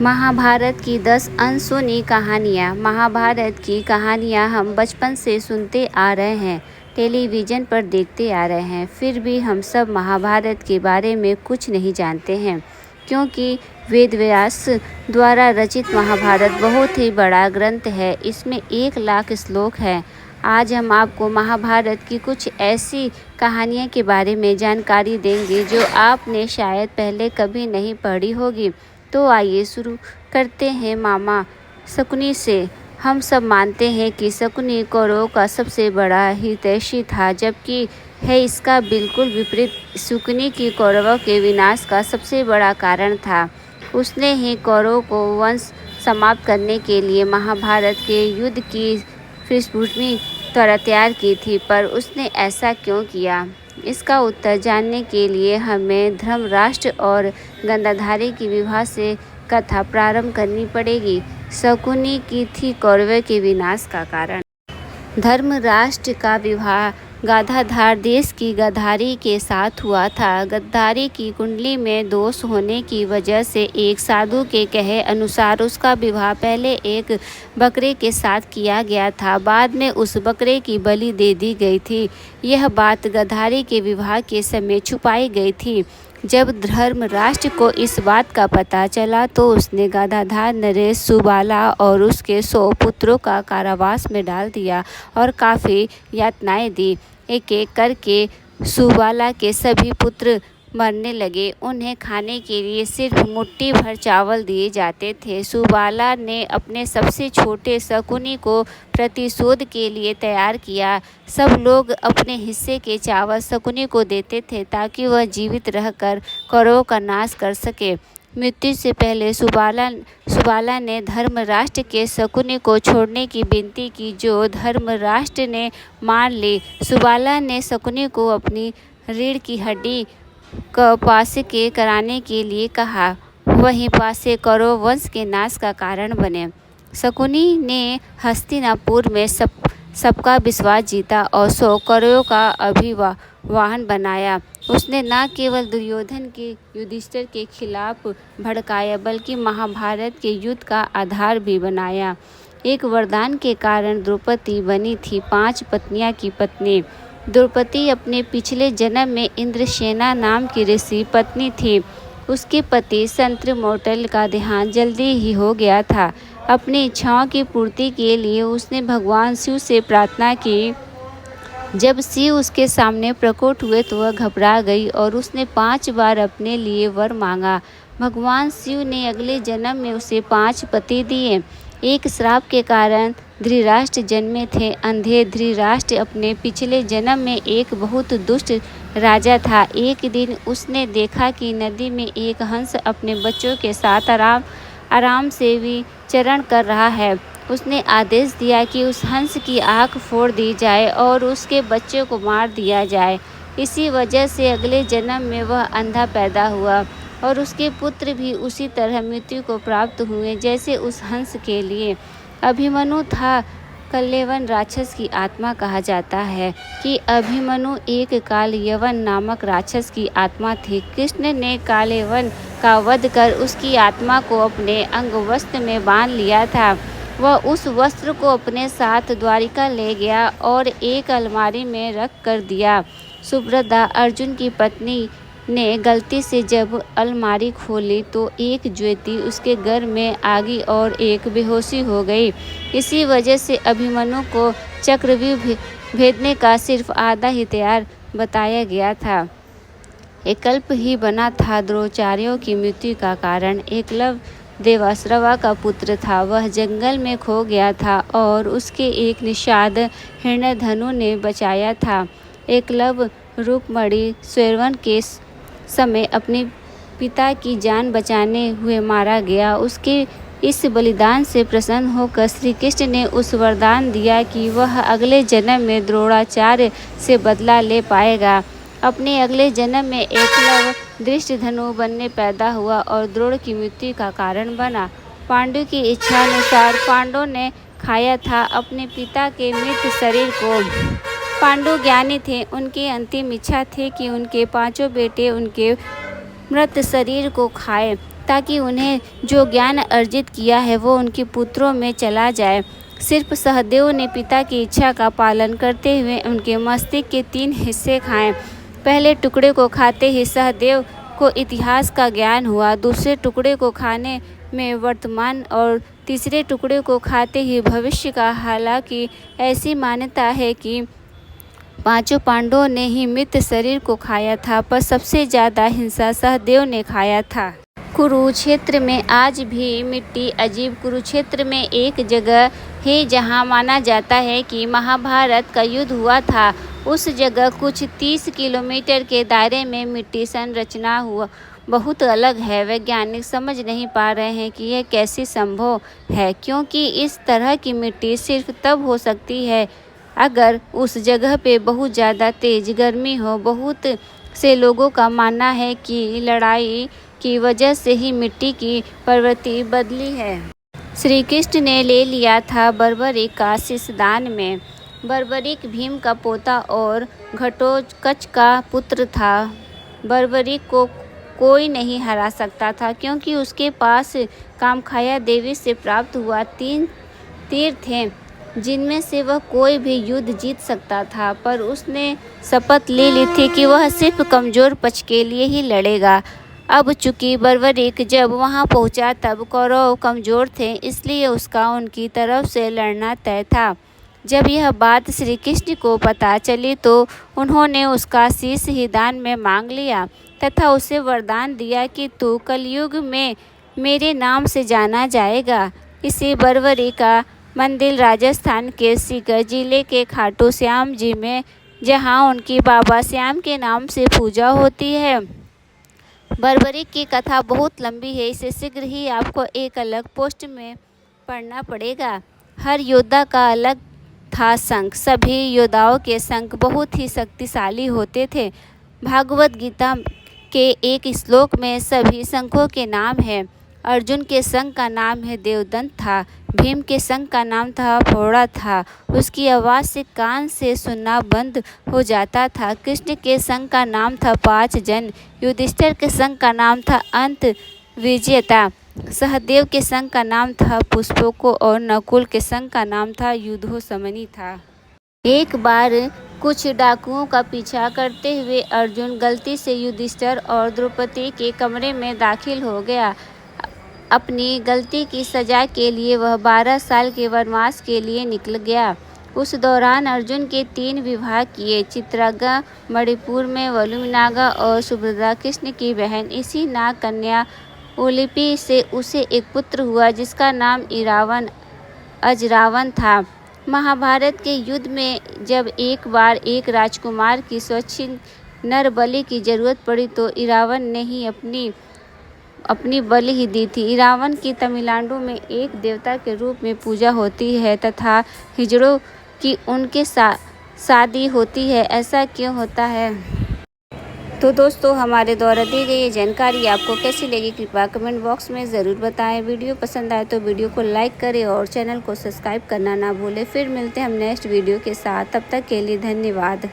महाभारत की 10 अनसुनी कहानियाँ। महाभारत की कहानियाँ हम बचपन से सुनते आ रहे हैं, टेलीविज़न पर देखते आ रहे हैं, फिर भी हम सब महाभारत के बारे में कुछ नहीं जानते हैं, क्योंकि वेद व्यास द्वारा रचित महाभारत बहुत ही बड़ा ग्रंथ है। इसमें 1 लाख श्लोक हैं। आज हम आपको महाभारत की कुछ ऐसी कहानियों के बारे में जानकारी देंगे जो आपने शायद पहले कभी नहीं पढ़ी होगी। तो आइए शुरू करते हैं मामा शकुनी से। हम सब मानते हैं कि शकुनी कौरवों का सबसे बड़ा हितैषी था, जबकि है इसका बिल्कुल विपरीत। शकुनी की कौरवों के विनाश का सबसे बड़ा कारण था। उसने ही कौरवों को वंश समाप्त करने के लिए महाभारत के युद्ध की पृष्ठभूमि तैयार की थी, पर उसने ऐसा क्यों किया? इसका उत्तर जानने के लिए हमें धर्मराष्ट्र और गंधाधारी की विवाह से कथा प्रारंभ करनी पड़ेगी। शकुनी की थी कौरवों के विनाश का कारण। धर्मराष्ट्र का विवाह गांधार देश की गंधारी के साथ हुआ था। गंधारी की कुंडली में दोष होने की वजह से एक साधु के कहे अनुसार उसका विवाह पहले एक बकरे के साथ किया गया था, बाद में उस बकरे की बलि दे दी गई थी। यह बात गंधारी के विवाह के समय छुपाई गई थी। जब धर्मराष्ट्र को इस बात का पता चला तो उसने गांधार नरेश सुबाला और उसके 100 पुत्रों का कारावास में डाल दिया और काफ़ी यातनाएं दी। एक एक करके सुबाला के सभी पुत्र मरने लगे। उन्हें खाने के लिए सिर्फ मुट्ठी भर चावल दिए जाते थे। सुबाला ने अपने सबसे छोटे शकुनी को प्रतिशोध के लिए तैयार किया। सब लोग अपने हिस्से के चावल शकुनी को देते थे ताकि वह जीवित रहकर कौरवों का नाश कर सके। मृत्यु से पहले सुबाला ने धर्मराष्ट्र के शकुनी को छोड़ने की विनती की, जो धर्मराष्ट्र ने मान ली। सुबाला ने शकुनी को अपनी रीढ़ की हड्डी का पासे के कराने के लिए कहा। वहीं पासे कौरव वंश के नाश का कारण बने। शकुनी ने हस्तिनापुर में सबका विश्वास जीता और 100 कौरवों का अभिवाहन बनाया। उसने न केवल दुर्योधन के युधिष्ठिर के खिलाफ भड़काया, बल्कि महाभारत के युद्ध का आधार भी बनाया। एक वरदान के कारण द्रौपदी बनी थी 5 पत्नियां की पत्नी। द्रौपदी अपने पिछले जन्म में इंद्रसेना नाम की ऋषि पत्नी थी। उसके पति संतमोर्टल का देहांत जल्दी ही हो गया था। अपनी इच्छाओं की पूर्ति के लिए उसने भगवान शिव से प्रार्थना की। जब शिव उसके सामने प्रकट हुए तो वह घबरा गई और उसने 5 बार अपने लिए वर मांगा। भगवान शिव ने अगले जन्म में उसे 5 पति दिए। एक श्राप के कारण धृतराष्ट्र जन्मे थे। अंधे धृतराष्ट्र अपने पिछले जन्म में एक बहुत दुष्ट राजा था। एक दिन उसने देखा कि नदी में एक हंस अपने बच्चों के साथ आराम से विचरण कर रहा है। उसने आदेश दिया कि उस हंस की आँख फोड़ दी जाए और उसके बच्चे को मार दिया जाए। इसी वजह से अगले जन्म में वह अंधा पैदा हुआ और उसके पुत्र भी उसी तरह मृत्यु को प्राप्त हुए जैसे उस हंस के लिए। अभिमन्यु था। कलेवन राक्षस की आत्मा कहा जाता है कि अभिमन्यु एक काल यवन नामक राक्षस की आत्मा थी। कृष्ण ने कालेवन का वध कर उसकी आत्मा को अपने अंगवस्त्र में बांध लिया था। वह उस वस्त्र को अपने साथ द्वारिका ले गया और एक अलमारी में रख कर दिया। सुभद्रा अर्जुन की पत्नी ने गलती से जब अलमारी खोली तो एक ज्योति उसके घर में आ गई और एक बेहोशी हो गई। इसी वजह से अभिमन्यु को चक्रव्यूह भेदने का सिर्फ आधा ही तैयार बताया गया था। एकल्प ही बना था द्रोणाचार्यों की मृत्यु का कारण। एकलव्य देवासुरवा का पुत्र था। वह जंगल में खो गया था और उसके एक निषाद हिरण्यधनु ने बचाया था। एकलव्य रुक्मणी स्वयंवर के समय अपने पिता की जान बचाने हुए मारा गया। उसके इस बलिदान से प्रसन्न होकर श्री कृष्ण ने उस वरदान दिया कि वह अगले जन्म में द्रोणाचार्य से बदला ले पाएगा। अपने अगले जन्म में एकलव्य धृष्टधनु बनने पैदा हुआ और द्रोण की मृत्यु का कारण बना। पांडु की इच्छानुसार पांडवों ने खाया था अपने पिता के मृत शरीर को। पांडु ज्ञानी थे। उनकी अंतिम इच्छा थी कि उनके 5 बेटे उनके मृत शरीर को खाएं ताकि उन्हें जो ज्ञान अर्जित किया है वो उनके पुत्रों में चला जाए। सिर्फ सहदेव ने पिता की इच्छा का पालन करते हुए उनके मस्तिष्क के 3 हिस्से खाए। पहले टुकड़े को खाते ही सहदेव को इतिहास का ज्ञान हुआ, दूसरे टुकड़े को खाने में वर्तमान और तीसरे टुकड़े को खाते ही भविष्य का। हालांकि ऐसी मान्यता है कि 5 पांडवों ने ही मृत शरीर को खाया था, पर सबसे ज़्यादा हिंसा सहदेव ने खाया था। कुरुक्षेत्र में आज भी मिट्टी अजीब। कुरुक्षेत्र में एक जगह है जहां माना जाता है कि महाभारत का युद्ध हुआ था। उस जगह कुछ 30 किलोमीटर के दायरे में मिट्टी संरचना हुआ बहुत अलग है। वैज्ञानिक समझ नहीं पा रहे हैं कि यह कैसे संभव है, क्योंकि इस तरह की मिट्टी सिर्फ तब हो सकती है अगर उस जगह पे बहुत ज़्यादा तेज गर्मी हो। बहुत से लोगों का मानना है कि लड़ाई की वजह से ही मिट्टी की प्रवृत्ति बदली है। श्री कृष्ण ने ले लिया था बर्बरीक का शिशुदान में। बर्बरीक भीम का पोता और घटोत्कच का पुत्र था। बर्बरीक को कोई नहीं हरा सकता था, क्योंकि उसके पास कामखाया देवी से प्राप्त हुआ 3 तीर थे, जिनमें से वह कोई भी युद्ध जीत सकता था। पर उसने शपथ ले ली थी कि वह सिर्फ कमज़ोर पक्ष के लिए ही लड़ेगा। अब चूंकि बर्बरीक जब वहां पहुंचा तब कौरव कमज़ोर थे, इसलिए उसका उनकी तरफ से लड़ना तय था। जब यह बात श्री कृष्ण को पता चली तो उन्होंने उसका शीश ही दान में मांग लिया तथा उसे वरदान दिया कि तू कलयुग में मेरे नाम से जाना जाएगा। इसी बर्बरी का मंदिर राजस्थान के सीकर जिले के खाटू श्याम जी में, जहां उनकी बाबा श्याम के नाम से पूजा होती है। बर्बरी की कथा बहुत लंबी है, इसे शीघ्र ही आपको एक अलग पोस्ट में पढ़ना पड़ेगा। हर योद्धा का अलग था शंख। सभी योद्धाओं के शंख बहुत ही शक्तिशाली होते थे। भागवत गीता के एक श्लोक में सभी शंखों के नाम है। अर्जुन के शंख का नाम है देवदंत था। भीम के शंख का नाम था फोड़ा था, उसकी आवाज़ से कान से सुनना बंद हो जाता था। कृष्ण के शंख का नाम था 5 जन। युधिष्ठिर के शंख का नाम था अंत विजेता। सहदेव के शंख का नाम था पुष्पको और नकुल के शंख का नाम था युद्धोशमनी था। एक बार कुछ डाकुओं का पीछा करते हुए अर्जुन गलती से युधिष्ठिर और द्रौपदी के कमरे में दाखिल हो गया। अपनी गलती की सजा के लिए वह 12 साल के वनवास के लिए निकल गया। उस दौरान अर्जुन के 3 विवाह किए। चित्रंगा मणिपुर में वल्लुनागा और सुभद्रा कृष्ण की बहन। इसी नाग कन्या उलूपी से उसे एक पुत्र हुआ जिसका नाम इरावन अजरावन था। महाभारत के युद्ध में जब एक बार एक राजकुमार की स्वच्छित नर बलि की जरूरत पड़ी तो इरावन ने ही अपनी बलि ही दी थी। इरावन की तमिलनाडु में एक देवता के रूप में पूजा होती है तथा हिजड़ों की उनके शादी होती है। ऐसा क्यों होता है? तो दोस्तों, हमारे द्वारा दी गई ये जानकारी आपको कैसी लगी कृपया कमेंट बॉक्स में ज़रूर बताएं। वीडियो पसंद आए तो वीडियो को लाइक करें और चैनल को सब्सक्राइब करना ना भूलें। फिर मिलते हैं हम नेक्स्ट वीडियो के साथ। तब तक के लिए धन्यवाद।